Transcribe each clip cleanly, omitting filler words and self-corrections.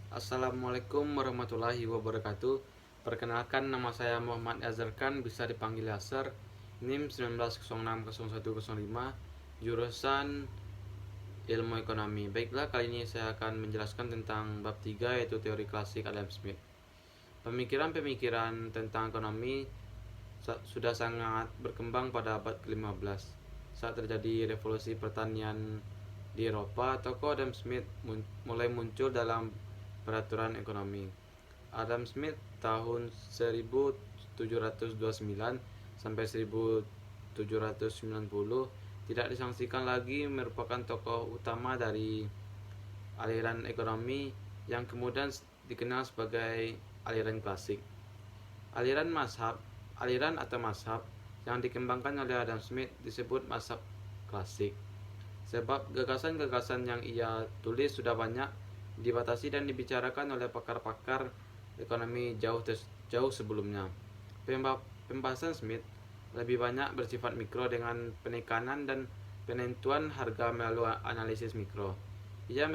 Assalamualaikum warahmatullahi wabarakatuh. Perkenalkan, nama saya Muhammad Azharkan, bisa dipanggil Yasser. NIM 19060105, jurusan Ilmu Ekonomi. Baiklah, kali ini saya akan menjelaskan tentang bab 3, yaitu teori klasik Adam Smith. Pemikiran-pemikiran tentang ekonomi sudah sangat berkembang pada abad ke-15. Saat terjadi revolusi pertanian di Eropa, tokoh Adam Smith mulai muncul dalam peraturan ekonomi. Adam Smith tahun 1729 sampai 1790 tidak disangsikan lagi merupakan tokoh utama dari aliran ekonomi yang kemudian dikenal sebagai aliran klasik. Aliran atau mazhab yang dikembangkan oleh Adam Smith disebut mazhab klasik. Sebab gagasan-gagasan yang ia tulis sudah banyak dibatasi dan dibicarakan oleh pakar-pakar ekonomi jauh sebelumnya. Pembahasan Smith lebih banyak bersifat mikro dengan penekanan dan penentuan harga melalui analisis mikro. Ia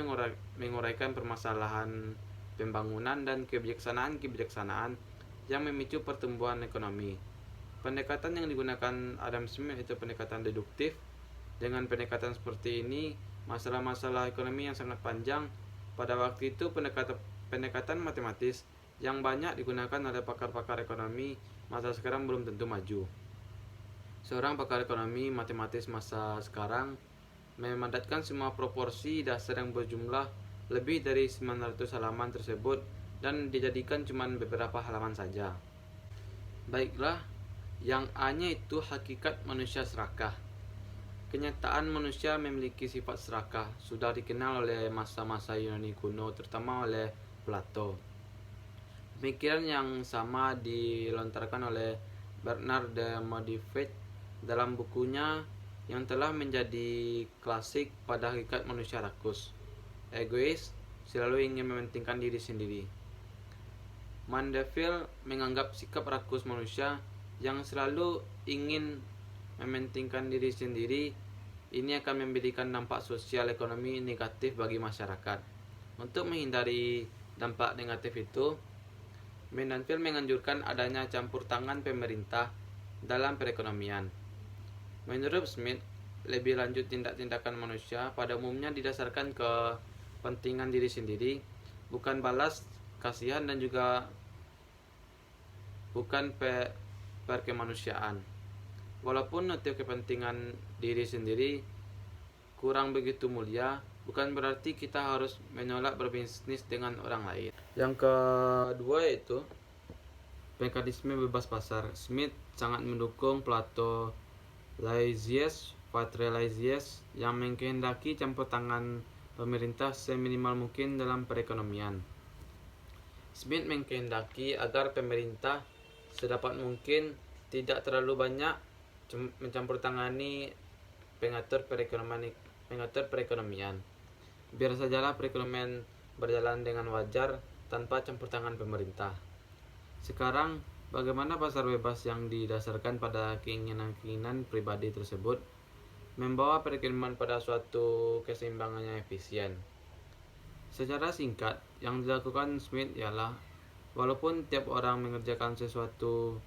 menguraikan permasalahan pembangunan dan kebijaksanaan yang memicu pertumbuhan ekonomi. Pendekatan yang digunakan Adam Smith itu pendekatan deduktif. Dengan pendekatan seperti ini, masalah-masalah ekonomi yang sangat panjang pada waktu itu pendekatan matematis yang banyak digunakan oleh pakar-pakar ekonomi masa sekarang belum tentu maju. Seorang pakar ekonomi matematis masa sekarang memadatkan semua proporsi dasar yang berjumlah lebih dari 900 halaman tersebut dan dijadikan cuma beberapa halaman saja. Baiklah, yang A-nya itu hakikat manusia serakah. Kenyataan manusia memiliki sifat serakah sudah dikenal oleh masa-masa Yunani kuno, terutama oleh Plato. Pemikiran yang sama dilontarkan oleh Bernard de Montfort dalam bukunya yang telah menjadi klasik pada hakikat manusia rakus, egois, selalu ingin mementingkan diri sendiri. Mandeville menganggap sikap rakus manusia yang selalu ingin mementingkan diri sendiri ini akan memberikan dampak sosial ekonomi negatif bagi masyarakat. Untuk menghindari dampak negatif itu, Mandeville menganjurkan adanya campur tangan pemerintah dalam perekonomian. Menurut Smith, lebih lanjut tindakan manusia pada umumnya didasarkan ke kepentingan diri sendiri, bukan balas kasihan dan juga bukan perkemanusiaan. Walaupun motif kepentingan diri sendiri kurang begitu mulia, bukan berarti kita harus menolak berbisnis dengan orang lain. Yang kedua yaitu mekanisme bebas pasar. Smith sangat mendukung Plato Laisius yang mengkehendaki campur tangan pemerintah seminimal mungkin dalam perekonomian. Smith mengkehendaki agar pemerintah sedapat mungkin tidak terlalu banyak mencampur tangani pengatur perekonomian. Biar sajalah perekonomian berjalan dengan wajar tanpa campur tangan pemerintah. Sekarang, bagaimana pasar bebas yang didasarkan pada keinginan pribadi tersebut membawa perekonomian pada suatu keseimbangan yang efisien? Secara singkat, yang dilakukan Smith ialah walaupun tiap orang mengerjakan sesuatu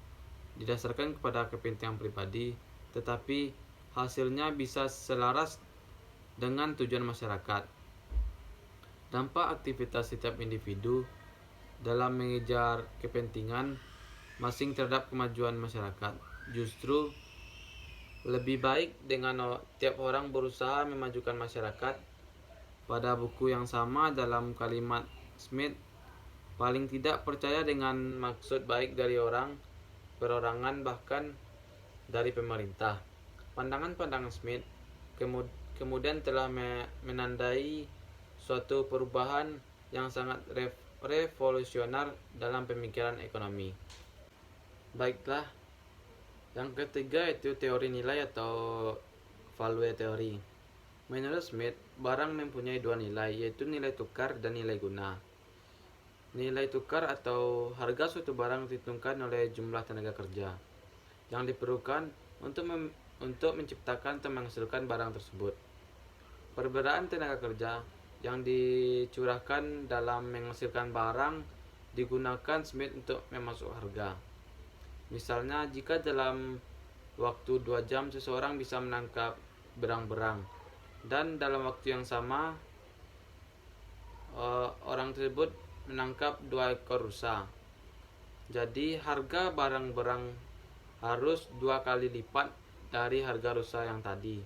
didasarkan kepada kepentingan pribadi, tetapi hasilnya bisa selaras dengan tujuan masyarakat. Dampak aktivitas setiap individu dalam mengejar kepentingan masing terhadap kemajuan masyarakat justru lebih baik dengan tiap orang berusaha memajukan masyarakat. Pada buku yang sama dalam kalimat Smith, paling tidak percaya dengan maksud baik dari orang, perorangan, bahkan dari pemerintah. Pandangan-pandangan Smith kemudian telah menandai suatu perubahan yang sangat revolusioner dalam pemikiran ekonomi. Baiklah, yang ketiga itu teori nilai atau value theory. Menurut Smith, barang mempunyai dua nilai, yaitu nilai tukar dan nilai guna. Nilai tukar atau harga suatu barang ditentukan oleh jumlah tenaga kerja yang diperlukan untuk menciptakan atau menghasilkan barang tersebut. Perbedaan tenaga kerja yang dicurahkan dalam menghasilkan barang digunakan Smith untuk memasuk harga. Misalnya, jika dalam waktu 2 jam seseorang bisa menangkap berang-berang, dan dalam waktu yang sama orang tersebut menangkap 2 ekor rusa. Jadi harga barang-barang harus 2 kali lipat dari harga rusa yang tadi.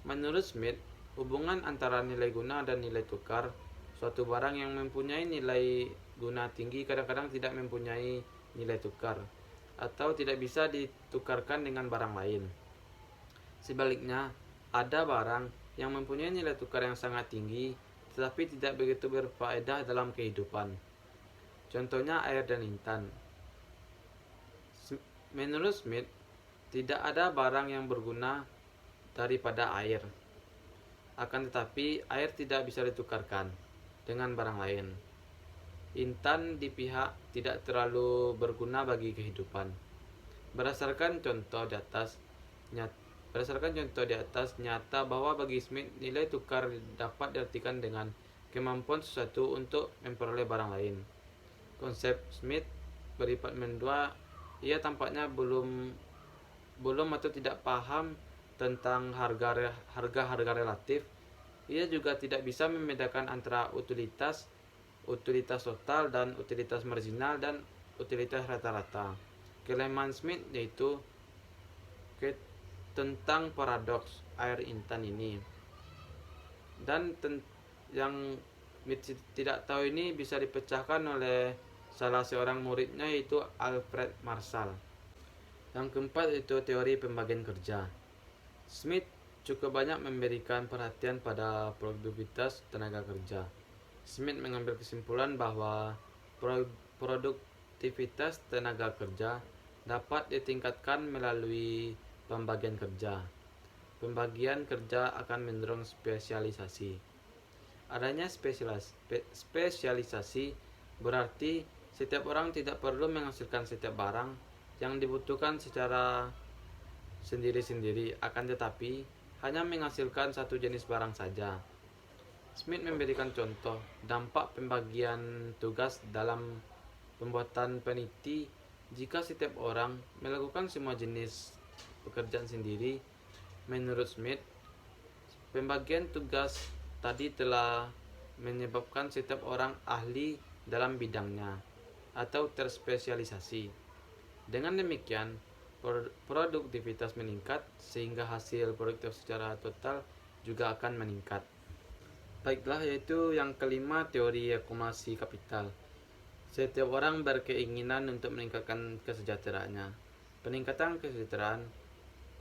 Menurut Smith, hubungan antara nilai guna dan nilai tukar suatu barang yang mempunyai nilai guna tinggi kadang-kadang tidak mempunyai nilai tukar atau tidak bisa ditukarkan dengan barang lain. Sebaliknya, ada barang yang mempunyai nilai tukar yang sangat tinggi tetapi tidak begitu berfaedah dalam kehidupan. Contohnya air dan intan. Menurut Smith, tidak ada barang yang berguna daripada air. Akan tetapi, air tidak bisa ditukarkan dengan barang lain. Intan di pihak tidak terlalu berguna bagi kehidupan. Berdasarkan contoh di atas, nyata bahwa bagi Smith nilai tukar dapat diartikan dengan kemampuan sesuatu untuk memperoleh barang lain. Konsep Smith bersifat mendua. Ia tampaknya belum atau tidak paham tentang harga relatif. Ia juga tidak bisa membedakan antara utilitas total dan utilitas marginal dan utilitas rata-rata. Kelemahan Smith yaitu tentang paradoks air intan ini. Dan yang Smith tidak tahu ini bisa dipecahkan oleh salah seorang muridnya yaitu Alfred Marshall. Yang keempat yaitu teori pembagian kerja. Smith cukup banyak memberikan perhatian pada produktivitas tenaga kerja. Smith mengambil kesimpulan bahwa produktivitas tenaga kerja dapat ditingkatkan melalui pembagian kerja. Pembagian kerja akan mendorong spesialisasi. Adanya spesialisasi berarti setiap orang tidak perlu menghasilkan setiap barang yang dibutuhkan secara sendiri-sendiri, akan tetapi hanya menghasilkan satu jenis barang saja. Smith memberikan contoh dampak pembagian tugas dalam pembuatan peneliti. Jika setiap orang melakukan semua jenis pekerjaan sendiri, menurut Smith, pembagian tugas tadi telah menyebabkan setiap orang ahli dalam bidangnya atau terspesialisasi. Dengan demikian, produktivitas meningkat sehingga hasil produktif secara total juga akan meningkat. Baiklah, yaitu yang kelima, teori akumulasi kapital. Setiap orang berkeinginan untuk meningkatkan kesejahteraannya. Peningkatan kesejahteraan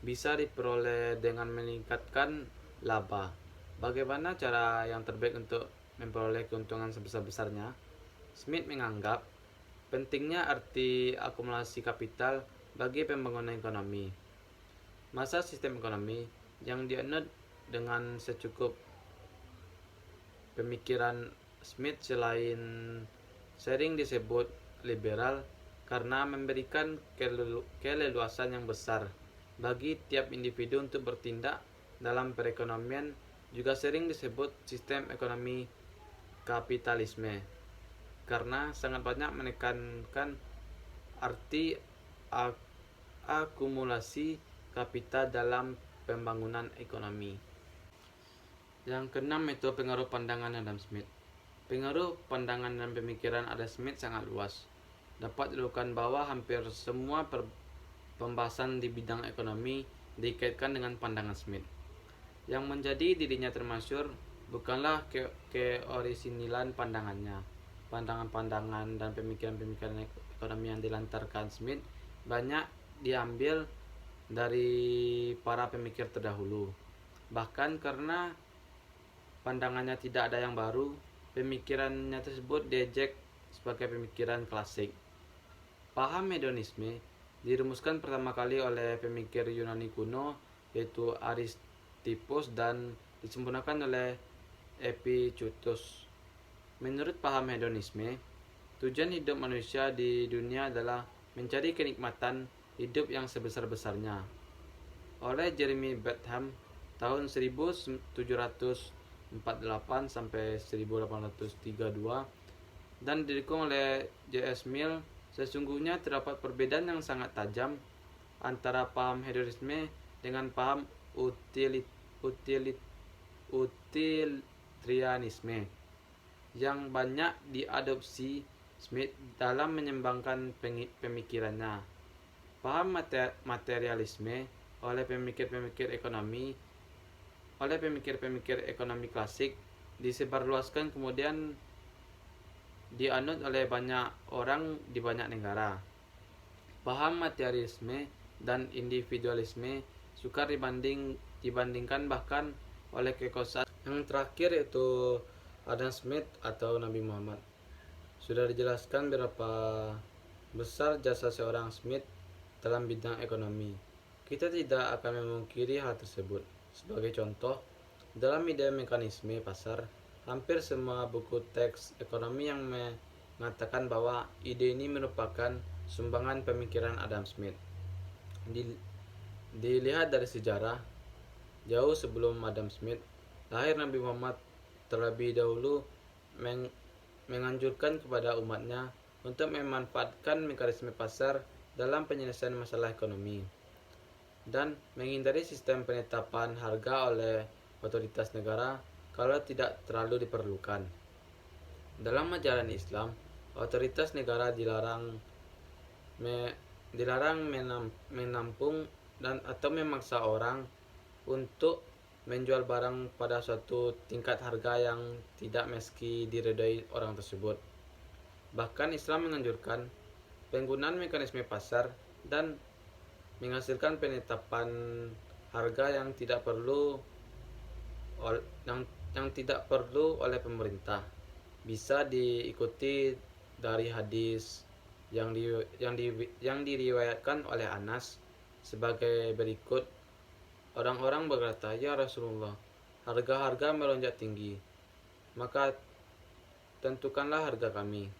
bisa diperoleh dengan meningkatkan laba. Bagaimana cara yang terbaik untuk memperoleh keuntungan sebesar-besarnya? Smith menganggap pentingnya arti akumulasi kapital bagi pembangunan ekonomi. Masa sistem ekonomi yang dianut dengan secukup pemikiran Smith sering disebut liberal karena memberikan keleluasan yang besar bagi tiap individu untuk bertindak dalam perekonomian, juga sering disebut sistem ekonomi kapitalisme karena sangat banyak menekankan arti akumulasi kapital dalam pembangunan ekonomi. Yang keenam itu pengaruh pandangan Adam Smith. Pengaruh pandangan dan pemikiran Adam Smith sangat luas. Dapat dilakukan bahwa hampir semua pembahasan di bidang ekonomi dikaitkan dengan pandangan Smith. Yang menjadi dirinya termasyhur bukanlah keorisinilan pandangannya. Pandangan-pandangan dan pemikiran-pemikiran ekonomi yang dilantarkan Smith banyak diambil dari para pemikir terdahulu. Bahkan karena pandangannya tidak ada yang baru, pemikirannya tersebut diejek sebagai pemikiran klasik. Paham hedonisme dirumuskan pertama kali oleh pemikir Yunani kuno yaitu Aristippus dan disempurnakan oleh Epictetus. Menurut paham hedonisme, tujuan hidup manusia di dunia adalah mencari kenikmatan hidup yang sebesar-besarnya. Oleh Jeremy Bentham tahun 1792 1848 sampai 1832 dan didukung oleh J.S. Mill. Sesungguhnya terdapat perbedaan yang sangat tajam antara paham hedonisme dengan paham utilitarianisme yang banyak diadopsi Smith dalam mengembangkan pemikirannya. Paham materialisme oleh pemikir-pemikir ekonomi klasik disebarluaskan kemudian dianut oleh banyak orang di banyak negara. Paham materialisme dan individualisme sukar dibandingkan bahkan oleh kekuasaan. Yang terakhir yaitu Adam Smith atau Nabi Muhammad. Sudah dijelaskan berapa besar jasa seorang Smith dalam bidang ekonomi. Kita tidak akan memungkiri hal tersebut. Sebagai contoh, dalam ide mekanisme pasar, hampir semua buku teks ekonomi yang mengatakan bahwa ide ini merupakan sumbangan pemikiran Adam Smith. Dilihat dari sejarah, jauh sebelum Adam Smith, lahir Nabi Muhammad terlebih dahulu menganjurkan kepada umatnya untuk memanfaatkan mekanisme pasar dalam penyelesaian masalah ekonomi dan menghindari sistem penetapan harga oleh otoritas negara kalau tidak terlalu diperlukan. Dalam ajaran Islam, otoritas negara dilarang menampung dan atau memaksa orang untuk menjual barang pada suatu tingkat harga yang tidak meski diredai orang tersebut. Bahkan Islam menganjurkan penggunaan mekanisme pasar dan menghasilkan penetapan harga yang tidak perlu oleh pemerintah. Bisa diikuti dari hadis yang diriwayatkan oleh Anas sebagai berikut. Orang-orang berkata, "Ya Rasulullah, harga-harga melonjak tinggi, maka tentukanlah harga kami."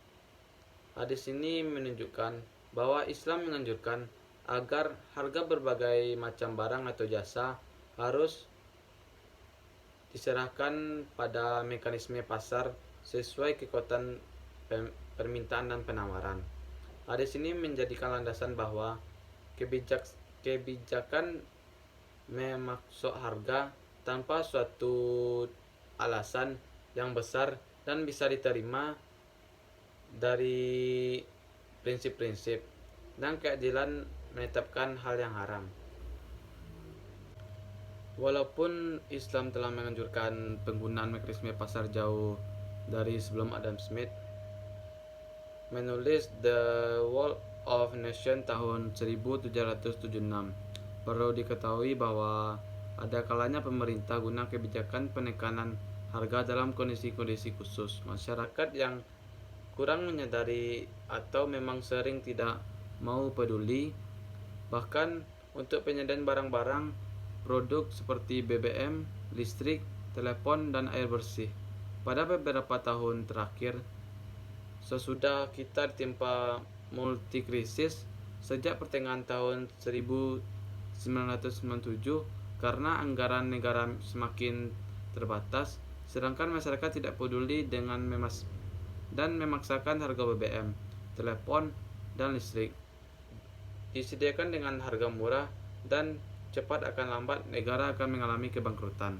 Hadis ini menunjukkan bahwa Islam menganjurkan agar harga berbagai macam barang atau jasa harus diserahkan pada mekanisme pasar sesuai kekuatan permintaan dan penawaran. Hadis ini menjadikan landasan bahwa kebijakan memaksud harga tanpa suatu alasan yang besar dan bisa diterima dari prinsip-prinsip dan keadilan menetapkan hal yang haram. Walaupun Islam telah menganjurkan penggunaan mekanisme pasar jauh dari sebelum Adam Smith menulis The Wall of Nation tahun 1776, perlu diketahui bahwa ada kalanya pemerintah guna kebijakan penekanan harga dalam kondisi-kondisi khusus. Masyarakat yang kurang menyadari atau memang sering tidak mau peduli, bahkan untuk penyediaan barang-barang produk seperti BBM, listrik, telepon, dan air bersih. Pada beberapa tahun terakhir, sesudah kita ditimpa multikrisis sejak pertengahan tahun 1997 karena anggaran negara semakin terbatas, sedangkan masyarakat tidak peduli dengan memaksakan harga BBM, telepon, dan listrik disediakan dengan harga murah dan cepat akan lambat negara akan mengalami kebangkrutan.